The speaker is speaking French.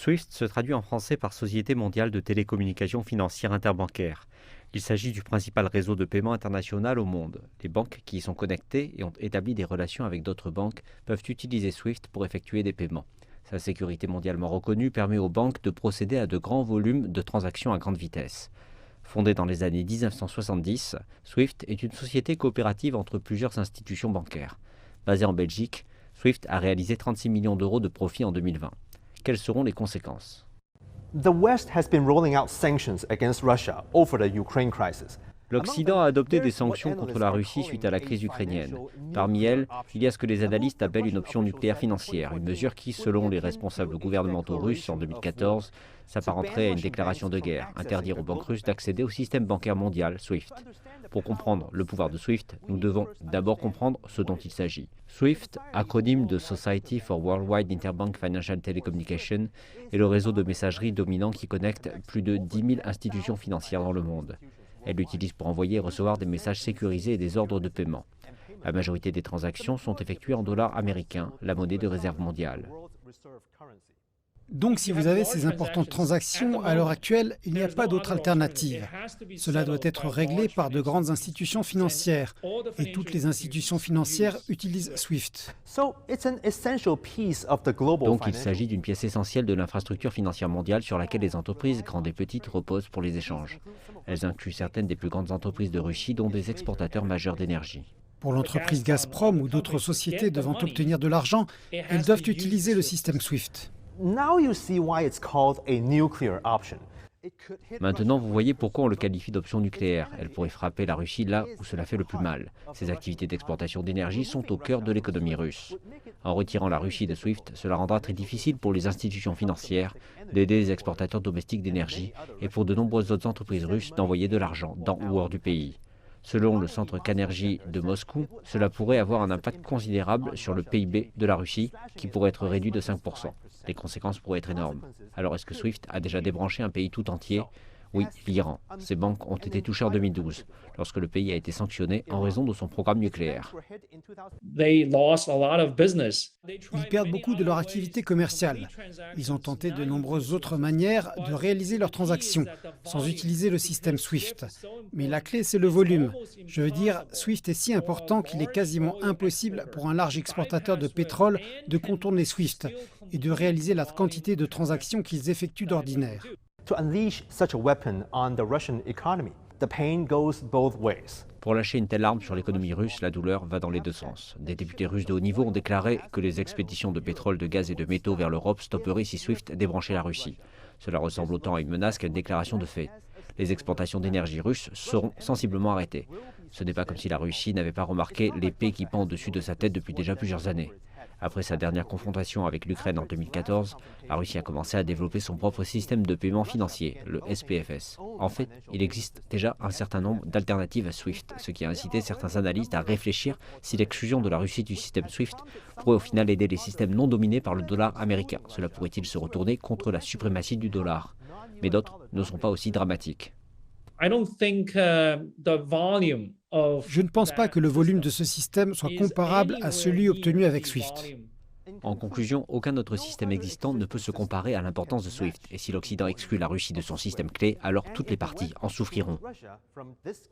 SWIFT se traduit en français par Société mondiale de télécommunications financières interbancaires. Il s'agit du principal réseau de paiement international au monde. Les banques qui y sont connectées et ont établi des relations avec d'autres banques peuvent utiliser SWIFT pour effectuer des paiements. Sa sécurité mondialement reconnue permet aux banques de procéder à de grands volumes de transactions à grande vitesse. Fondée dans les années 1970, SWIFT est une société coopérative entre plusieurs institutions bancaires. Basée en Belgique, SWIFT a réalisé 36 millions d'euros de profit en 2020. Quelles seront les conséquences? The West has been rolling out sanctions against Russia over the Ukraine crisis. L'Occident a adopté des sanctions contre la Russie suite à la crise ukrainienne. Parmi elles, il y a ce que les analystes appellent une option nucléaire financière, une mesure qui, selon les responsables gouvernementaux russes en 2014, s'apparenterait à une déclaration de guerre, interdire aux banques russes d'accéder au système bancaire mondial, SWIFT. Pour comprendre le pouvoir de SWIFT, nous devons d'abord comprendre ce dont il s'agit. SWIFT, acronyme de Society for Worldwide Interbank Financial Telecommunication, est le réseau de messagerie dominant qui connecte plus de 10 000 institutions financières dans le monde. Elle l'utilise pour envoyer et recevoir des messages sécurisés et des ordres de paiement. La majorité des transactions sont effectuées en dollars américains, la monnaie de réserve mondiale. Donc si vous avez ces importantes transactions, à l'heure actuelle, il n'y a pas d'autre alternative. Cela doit être réglé par de grandes institutions financières. Et toutes les institutions financières utilisent SWIFT. Donc il s'agit d'une pièce essentielle de l'infrastructure financière mondiale sur laquelle les entreprises, grandes et petites, reposent pour les échanges. Elles incluent certaines des plus grandes entreprises de Russie, dont des exportateurs majeurs d'énergie. Pour l'entreprise Gazprom ou d'autres sociétés devant obtenir de l'argent, elles doivent utiliser le système SWIFT. Maintenant, vous voyez pourquoi on le qualifie d'option nucléaire. Elle pourrait frapper la Russie là où cela fait le plus mal. Ces activités d'exportation d'énergie sont au cœur de l'économie russe. En retirant la Russie de SWIFT, cela rendra très difficile pour les institutions financières d'aider les exportateurs domestiques d'énergie et pour de nombreuses autres entreprises russes d'envoyer de l'argent dans ou hors du pays. Selon le centre Kanergy de Moscou, cela pourrait avoir un impact considérable sur le PIB de la Russie, qui pourrait être réduit de 5%. Les conséquences pourraient être énormes. Alors est-ce que SWIFT a déjà débranché un pays tout entier? Oui, l'Iran. Ces banques ont été touchées en 2012, lorsque le pays a été sanctionné en raison de son programme nucléaire. Ils perdent beaucoup de leur activité commerciale. Ils ont tenté de nombreuses autres manières de réaliser leurs transactions, sans utiliser le système SWIFT. Mais la clé, c'est le volume. Je veux dire, SWIFT est si important qu'il est quasiment impossible pour un large exportateur de pétrole de contourner SWIFT et de réaliser la quantité de transactions qu'ils effectuent d'ordinaire. Pour lâcher une telle arme sur l'économie russe, la douleur va dans les deux sens. Des députés russes de haut niveau ont déclaré que les expéditions de pétrole, de gaz et de métaux vers l'Europe stopperaient si SWIFT débranchait la Russie. Cela ressemble autant à une menace qu'à une déclaration de fait. Les exportations d'énergie russes seront sensiblement arrêtées. Ce n'est pas comme si la Russie n'avait pas remarqué l'épée qui pend au-dessus de sa tête depuis déjà plusieurs années. Après sa dernière confrontation avec l'Ukraine en 2014, la Russie a commencé à développer son propre système de paiement financier, le SPFS. En fait, il existe déjà un certain nombre d'alternatives à SWIFT, ce qui a incité certains analystes à réfléchir si l'exclusion de la Russie du système SWIFT pourrait au final aider les systèmes non dominés par le dollar américain. Cela pourrait-il se retourner contre la suprématie du dollar? Mais d'autres ne sont pas aussi dramatiques. Je ne pense pas que le volume de ce système soit comparable à celui obtenu avec SWIFT. En conclusion, aucun autre système existant ne peut se comparer à l'importance de SWIFT. Et si l'Occident exclut la Russie de son système clé, alors toutes les parties en souffriront.